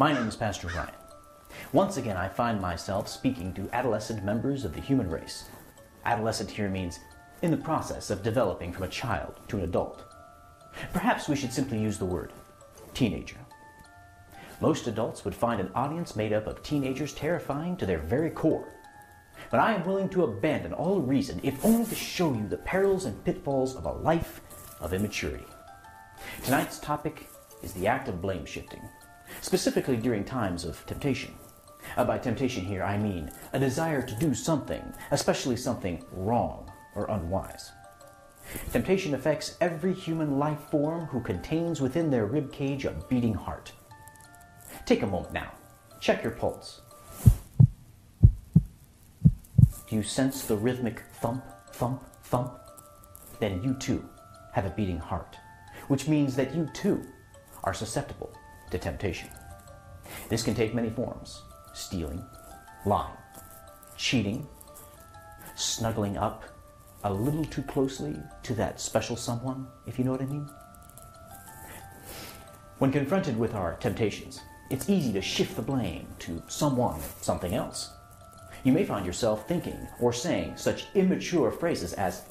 My name is Pastor Ryan. Once again, I find myself speaking to adolescent members of the human race. Adolescent here means in the process of developing from a child to an adult. Perhaps we should simply use the word teenager. Most adults would find an audience made up of teenagers terrifying to their very core. But I am willing to abandon all reason, if only to show you the perils and pitfalls of a life of immaturity. Tonight's topic is the act of blame shifting, specifically during times of temptation. By temptation here, I mean a desire to do something, especially something wrong or unwise. Temptation affects every human life form who contains within their ribcage a beating heart. Take a moment now. Check your pulse. Do you sense the rhythmic thump, thump, thump? Then you too have a beating heart, which means that you too are susceptible to temptation. This can take many forms: stealing, lying, cheating, snuggling up a little too closely to that special someone, if you know what I mean. When confronted with our temptations, it's easy to shift the blame to someone or something else. You may find yourself thinking or saying such immature phrases as,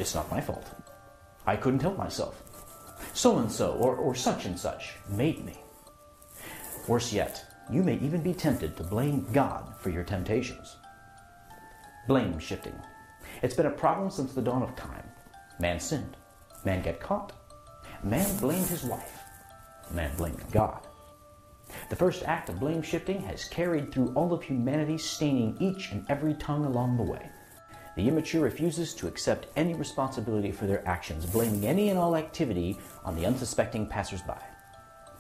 "It's not my fault. I couldn't help myself. So-and-so or such and such made me." Worse yet, you may even be tempted to blame God for your temptations. Blame shifting. It's been a problem since the dawn of time. Man sinned. Man got caught. Man blamed his wife. Man blamed God. The first act of blame shifting has carried through all of humanity, staining each and every tongue along the way. The immature refuses to accept any responsibility for their actions, blaming any and all activity on the unsuspecting passersby,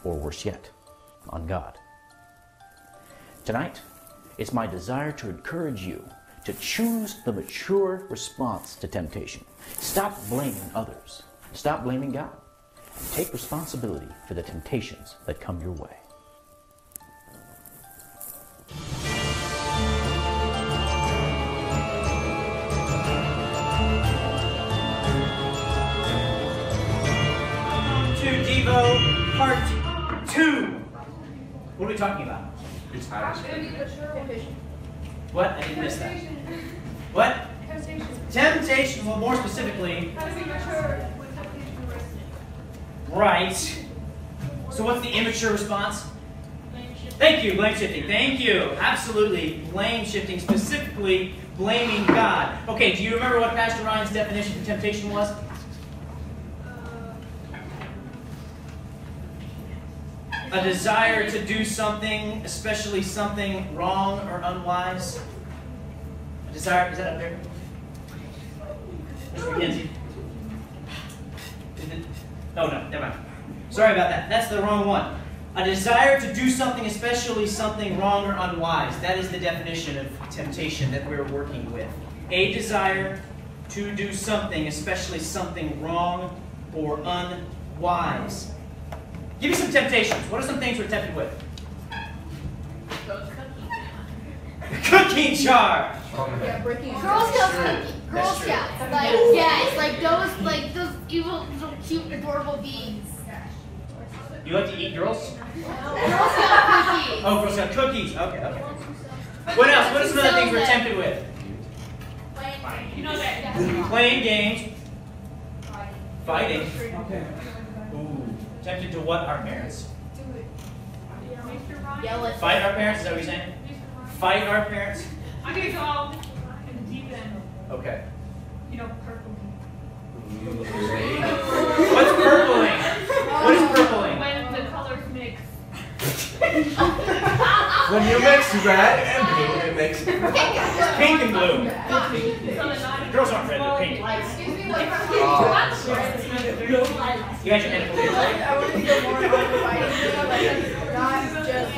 or worse yet, on God. Tonight, it's my desire to encourage you to choose the mature response to temptation. Stop blaming others. Stop blaming God. And take responsibility for the temptations that come your way. To Devo Part 2. What are we talking about? What? I didn't miss that. What? Temptation. Well, more specifically. Right. So what's the immature response? Thank you, blame shifting. Thank you. Absolutely. Blame shifting, specifically blaming God. Okay, do you remember what Pastor Ryan's definition of temptation was? A desire to do something, especially something wrong or unwise. A desire, is that up there? Mr. McKenzie? No, never mind. Sorry about that. That's the wrong one. A desire to do something, especially something wrong or unwise. That is the definition of temptation that we're working with. A desire to do something, especially something wrong or unwise. Give me some temptations. What are some things we're tempted with? The cooking jar. Yeah, breaking Girl Scouts cookie. Girl Scouts. Like, yes, like those evil, little cute, adorable beings. You like to eat girls? Girl Scout cookies. Oh, Girl Scout cookies. Okay. What else? What are some other things we're tempted with? Playing games. Fighting. Okay. Ooh. Tempted to what? Our parents? Fight our parents? Is that what you're saying? Fight our parents? I'm going to go in the deep end. Okay. You know, purpling. What's purpling? What is purpling? When the colors mix. When you mix red and blue, it makes Pink and blue. Girls aren't red, they're pink. Excuse me, You had your hand up there. I wanted to go more on the fighting, not just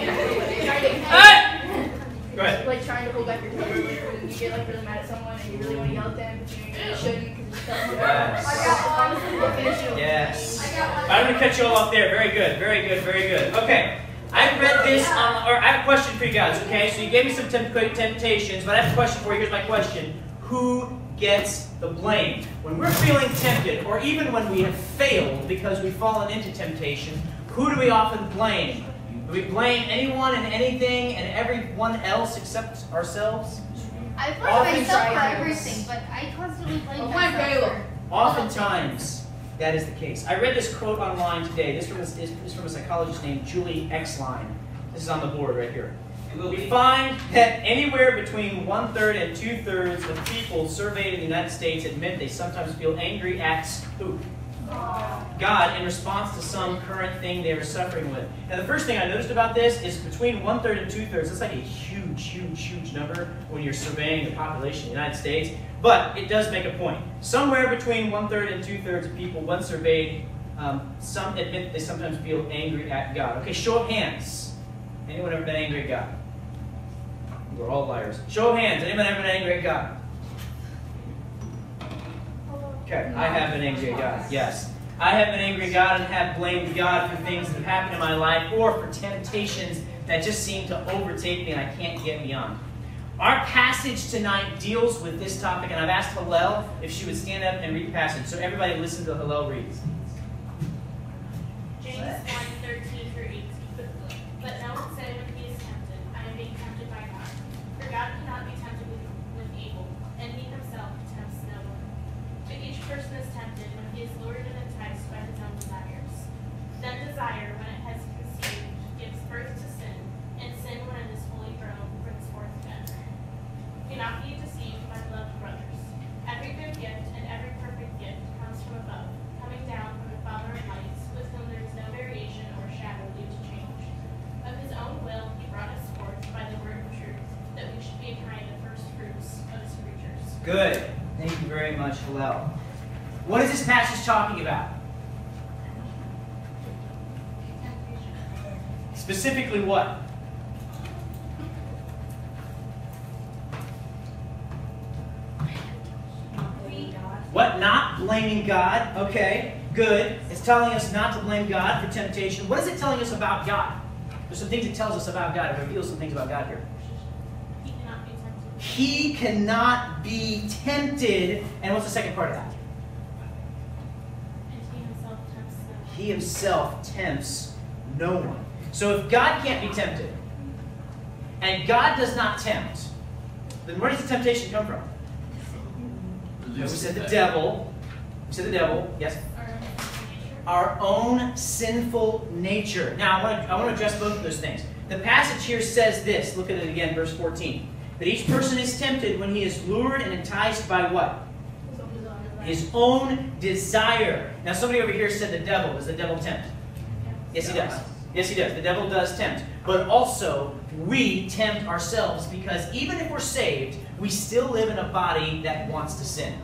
Hey! Go ahead. like trying to hold back your temper. Like when you get like really mad at someone and you really want to yell at them, but you shouldn't because you tell them. Yes. I'm going to cut you all off there. Very good. Okay. I read this, or I have a question for you guys, okay? So you gave me some temptations, but I have a question for you. Here's my question. Who gets the blame? When we're feeling tempted, or even when we have failed because we've fallen into temptation, who do we often blame? We blame anyone and anything and everyone else except ourselves. I blame myself for everything, but I constantly blame myself. Oftentimes, that is the case. I read this quote online today. This is from a psychologist named Julie Exline. This is on the board right here. We find that anywhere between 1/3 and 2/3 of people surveyed in the United States admit they sometimes feel angry at who? God in response to some current thing they are suffering with. Now the first thing I noticed about this is between 1/3 and 2/3. That's like a huge number when you're surveying the population of the United States. But it does make a point. Somewhere between 1/3 and 2/3 of people, when surveyed, some admit they sometimes feel angry at God. Okay, show of hands. Anyone ever been angry at God? We're all liars. Show of hands. Anyone ever been angry at God? Okay, I have been angry at God. Yes. I have been angry at God and have blamed God for things that have happened in my life or for temptations that just seem to overtake me and I can't get beyond. Our passage tonight deals with this topic, and I've asked Hillel if she would stand up and read the passage. So everybody listen to Hillel read. James 1:13-18. But no one said when he is tempted, I am being tempted by God. For God cannot be tempted with evil, and he himself tempts no one. But each person is tempted when he is lured and enticed by his own desires. Then desire, when it has conceived, gives birth to sin, and sin, when it is fully grown, brings forth death. Do not be deceived, my beloved brothers. Every good gift and every perfect gift comes from above, coming down from the Father of lights, with whom there is no variation or shadow due to change. Of his own will he brought us forth by the word of truth, that we should be a kind of first fruits of his creatures. Good. Thank you very much, Hillel. What is this passage talking about? Specifically what? What? Not blaming God. Okay, good. It's telling us not to blame God for temptation. What is it telling us about God? There's some things it tells us about God. It reveals some things about God here. He cannot be tempted. He cannot be tempted. And what's the second part of that? And he himself tempts no one. He himself tempts no one. So if God can't be tempted, and God does not tempt, then where does the temptation come from? We said the devil. We said the devil. Yes? Our own sinful nature. Now, I want to address both of those things. The passage here says this. Look at it again, verse 14. That each person is tempted when he is lured and enticed by what? His own desire. Now, somebody over here said the devil. Does the devil tempt? Yes, he does. Yes, he does. The devil does tempt. But also, we tempt ourselves because even if we're saved, we still live in a body that wants to sin.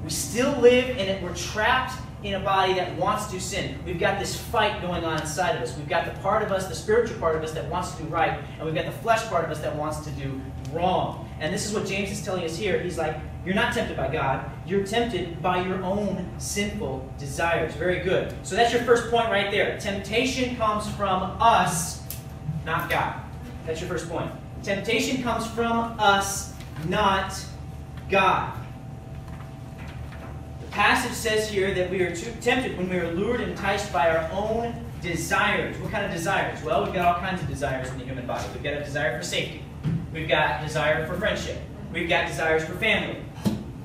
We still live in it. We're trapped in a body that wants to sin. We've got this fight going on inside of us. We've got the part of us, the spiritual part of us that wants to do right, and we've got the flesh part of us that wants to do wrong. And this is what James is telling us here. He's like, you're not tempted by God. You're tempted by your own sinful desires. Very good. So that's your first point right there. Temptation comes from us, not God. That's your first point. Temptation comes from us, not God. The passage says here that we are tempted when we are lured and enticed by our own desires. What kind of desires? Well, we've got all kinds of desires in the human body. We've got a desire for safety. We've got desire for friendship. We've got desires for family.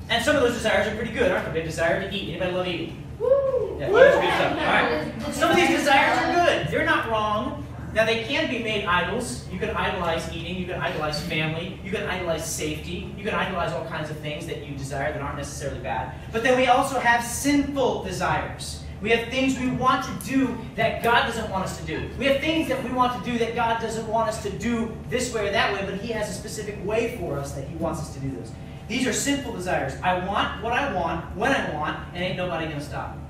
And some of those desires are pretty good, aren't they? We have desire to eat. Anybody love eating? Woo! Yeah, that's good stuff. All right. Some of these desires are good. They're not wrong. Now, they can be made idols. You can idolize eating. You can idolize family. You can idolize safety. You can idolize all kinds of things that you desire that aren't necessarily bad. But then we also have sinful desires. We have things we want to do that God doesn't want us to do. We have things that we want to do that God doesn't want us to do this way or that way, but He has a specific way for us that He wants us to do those. These are sinful desires. I want what I want, when I want, and ain't nobody going to stop me.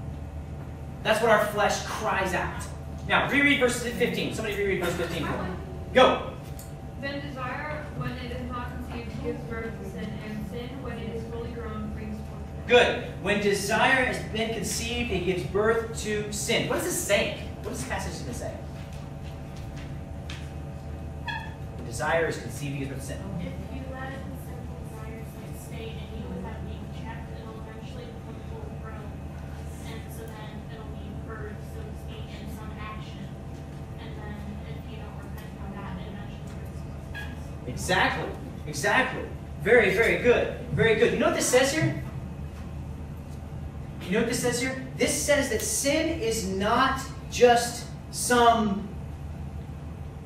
That's what our flesh cries out. Now, reread verse 15. Somebody reread verse 15 for me. Go. Then desire, when it is not conceived, gives birth to sin, and sin, when it is fully grown, brings forth death. Good. When desire has been conceived, it gives birth to sin. What is this saying? What is this passage going to say? When desire is conceived, it gives birth to sin. If you let the sinful desires stay in you without being checked, it'll eventually become full grown. And so then it'll be birthed, so to speak, in some action. And then if you don't Exactly. Exactly. Very, very good. Very good. You know what this says here? You know what this says here? This says that sin is not just some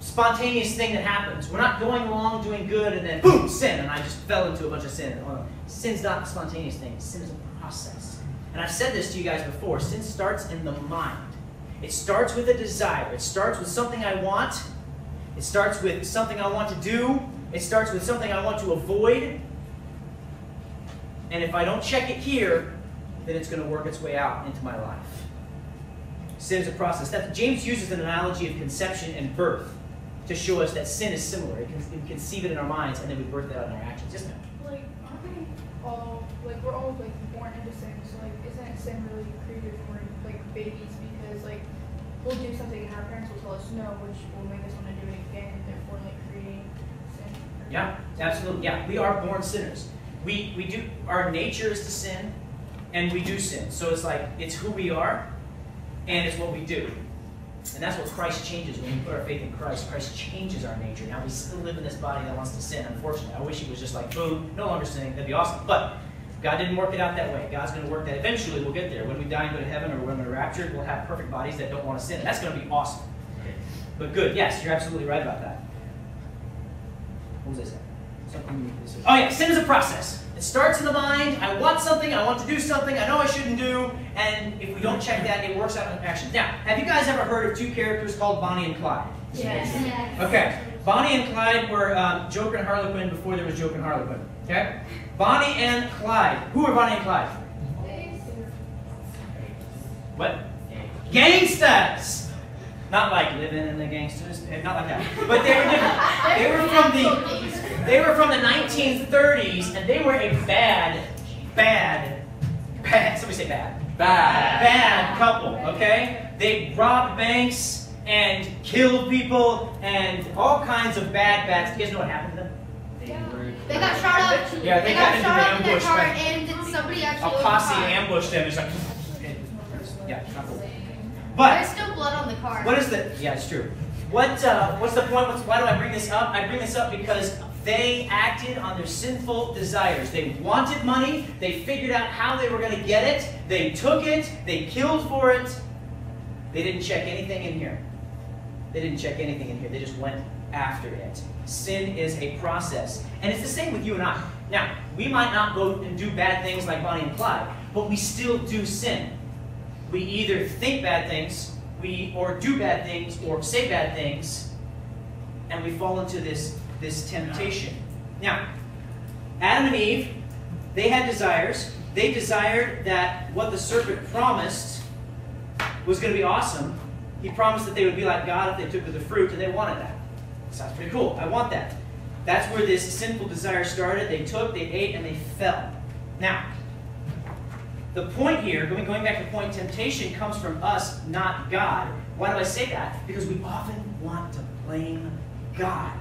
spontaneous thing that happens. We're not going along doing good and then boom, sin, and I just fell into a bunch of sin. Sin's not a spontaneous thing. Sin is a process. And I've said this to you guys before. Sin starts in the mind. It starts with a desire. It starts with something I want. It starts with something I want to do. It starts with something I want to avoid. And if I don't check it here, then it's going to work its way out into my life. Sin is a process. James uses an analogy of conception and birth to show us that sin is similar. We conceive it in our minds, and then we birth it out in our actions, isn't it? Like, aren't we all, like, we're all, like, born into sin, so, like, isn't sin really created for, like, babies? Because, like, we'll do something and our parents will tell us no, which will make us want to do it again, and therefore, like, creating sin. Yeah, absolutely. Yeah, we are born sinners. We do, our nature is to sin, and we do sin. So it's like, it's who we are, and it's what we do. And that's what Christ changes when we put our faith in Christ. Christ changes our nature. Now, we still live in this body that wants to sin, unfortunately. I wish it was just like, boom, no longer sinning. That'd be awesome. But God didn't work it out that way. God's going to work that. Eventually, we'll get there. When we die and go to heaven, or when we're raptured, we'll have perfect bodies that don't want to sin. And that's going to be awesome. But good. Yes, you're absolutely right about that. What was I saying? Oh yeah, sin is a process. It starts in the mind. I want something, I want to do something, I know I shouldn't do, and if we don't check that, it works out in action. Now, have you guys ever heard of two characters called Bonnie and Clyde? Yes. Okay. Bonnie and Clyde were Joker and Harlequin before there was Joker and Harlequin. Okay? Bonnie and Clyde. Who are Bonnie and Clyde? What? Gangsters! Not like living in the gangsters, not like that. But they were different. They were from the 1930s, and they were a bad, somebody say bad couple, okay? They robbed banks and killed people and all kinds of bad. You guys know what happened to them? They got shot up. Yeah, they got into the ambush. And somebody actually. A posse ambushed them. It's like, yeah, not cool. But there's still blood on the car. what is the? Yeah, it's true. What's the point? Why do I bring this up? I bring this up because they acted on their sinful desires. They wanted money. They figured out how they were going to get it. They took it. They killed for it. They didn't check anything in here. They didn't check anything in here. They just went after it. Sin is a process. And it's the same with you and I. Now, we might not go and do bad things like Bonnie and Clyde, but we still do sin. We either think bad things, or do bad things, or say bad things, and we fall into this temptation. Now, Adam and Eve, they had desires. They desired that what the serpent promised was going to be awesome. He promised that they would be like God if they took of the fruit, and they wanted that. Sounds pretty cool. I want that. That's where this sinful desire started. They took, they ate, and they fell. Now, the point here, going back to the point, temptation comes from us, not God. Why do I say that? Because we often want to blame God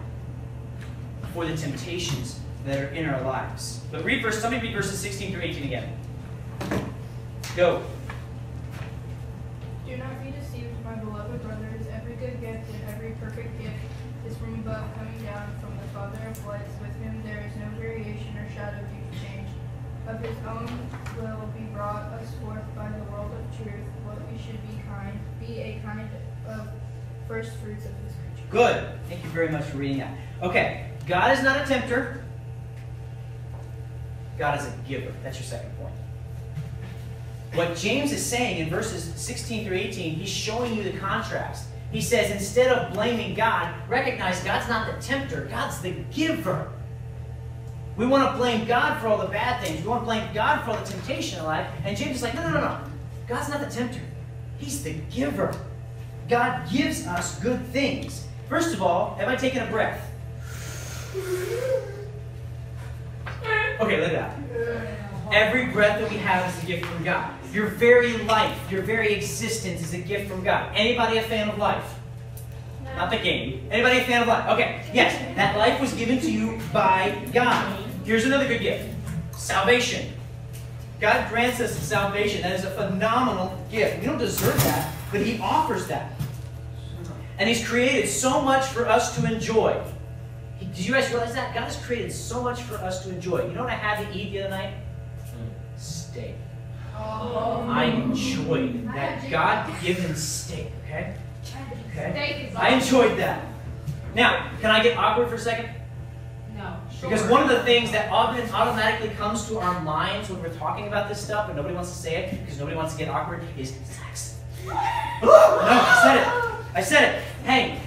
for the temptations that are in our lives. But somebody read verses 16 through 18 again. Go. Do not be deceived, my beloved brothers. Every good gift and every perfect gift is from above, coming down from the Father of lights. With him there is no variation or shadow due to change. Of his own will be brought us forth by the world of truth, what we should be a kind of first fruits of his creature. Good. Thank you very much for reading that. Okay. God is not a tempter. God is a giver. That's your second point. What James is saying in verses 16 through 18, he's showing you the contrast. He says, instead of blaming God, recognize God's not the tempter. God's the giver. We want to blame God for all the bad things. We want to blame God for all the temptation in life. And James is like, no. God's not the tempter. He's the giver. God gives us good things. First of all, have I taken a breath? Okay, let it out. Every breath that we have is a gift from God. Your very life, your very existence is a gift from God. Anybody a fan of life? No. Not the game. Anybody a fan of life? Okay, yes. That life was given to you by God. Here's another good gift. Salvation. God grants us salvation. That is a phenomenal gift. We don't deserve that, but He offers that. And He's created so much for us to enjoy. Did you guys realize that? God has created so much for us to enjoy. You know what I had to eat the other night? Steak. Oh. I enjoyed that God-given steak, okay? Okay? I enjoyed that. Now, can I get awkward for a second? No. Because one of the things that often automatically comes to our minds when we're talking about this stuff, and nobody wants to say it because nobody wants to get awkward, is sex. No, I said it. Hey,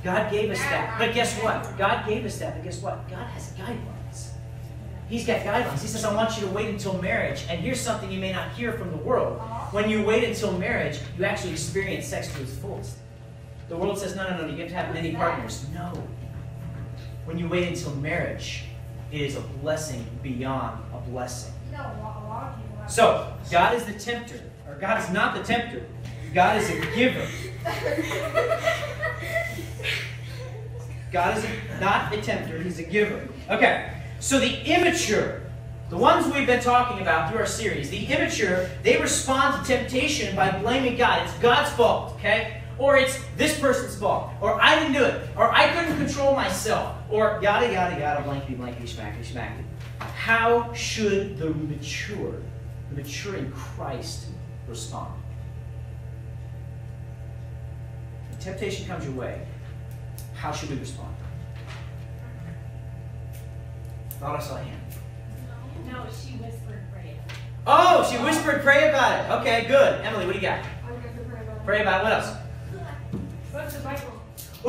God gave us that. But guess what? God gave us that, but guess what? God has guidelines. He's got guidelines. He says, I want you to wait until marriage. And here's something you may not hear from the world. When you wait until marriage, you actually experience sex to its fullest. The world says, no, you have to have many partners. No. When you wait until marriage, it is a blessing beyond a blessing. So, God is the tempter. Or God is not the tempter. God is a giver. God is not a tempter. He's a giver. Okay. So the immature, the ones we've been talking about through our series, the immature, they respond to temptation by blaming God. It's God's fault, okay? Or it's this person's fault. Or I didn't do it. Or I couldn't control myself. Or yada, yada, yada, blankety, blankety, schmackety, schmackety. How should the mature in Christ, respond? When temptation comes your way, how should we respond? Thought I saw a hand. No, she whispered pray. Oh, she whispered pray about it. Okay, good. Emily, what do you got? I was going to pray about Pray about what else? Go to the Bible.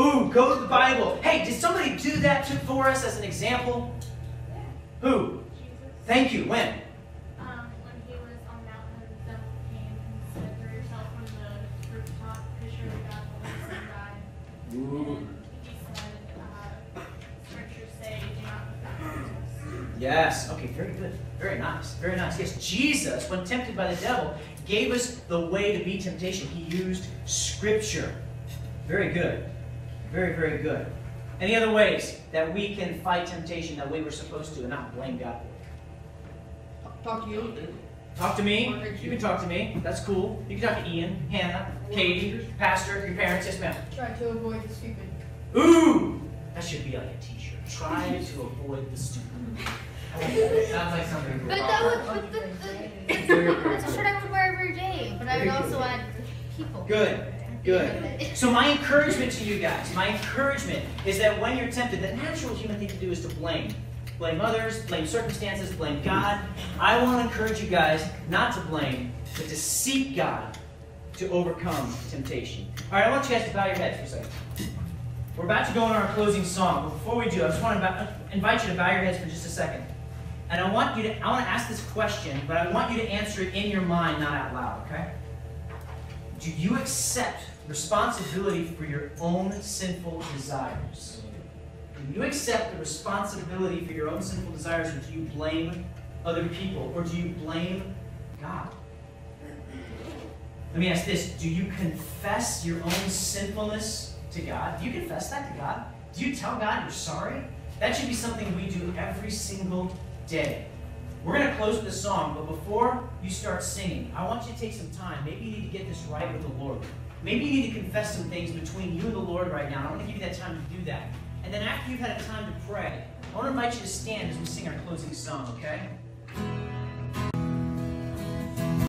Ooh, go to the Bible. Hey, did somebody do that for us as an example? Who? Jesus, Thank you. When? when he was on the mountain, the devil came and said, throw yourself from the rooftop, because surely God will let some die. Ooh. And he said, scriptures say, do not fulfill Jesus. Yes. Okay, very good. Very nice. Very nice. Yes, Jesus, when tempted by the devil, gave us the way to beat temptation. He used Scripture. Very good. Very, very good. Any other ways that we can fight temptation that way we're supposed to and not blame God for it? Talk to you. Talk to me. You can talk to me. That's cool. You can talk to Ian, Hannah, Katie, Pastor, your parents. Yes, ma'am. Try to avoid the stupid. Ooh! That should be like a t-shirt. Try to avoid the stupid. Sounds like something. But that would, that's a shirt I would wear every day. But I would also add people. Good. Good. So my encouragement to you guys, my encouragement is that when you're tempted, the natural human thing to do is to blame. Blame others, blame circumstances, blame God. I want to encourage you guys not to blame, but to seek God to overcome temptation. All right, I want you guys to bow your heads for a second. We're about to go into our closing song, but before we do, I just want to invite you to bow your heads for just a second. And I want to ask this question, but I want you to answer it in your mind, not out loud, okay? Do you accept responsibility for your own sinful desires? Do you accept the responsibility for your own sinful desires, or do you blame other people, or do you blame God? Let me ask this. Do you confess your own sinfulness to God? Do you confess that to God? Do you tell God you're sorry? That should be something we do every single day. We're going to close with a song, but before you start singing, I want you to take some time. Maybe you need to get this right with the Lord. Maybe you need to confess some things between you and the Lord right now. I want to give you that time to do that. And then after you've had a time to pray, I want to invite you to stand as we sing our closing song, okay?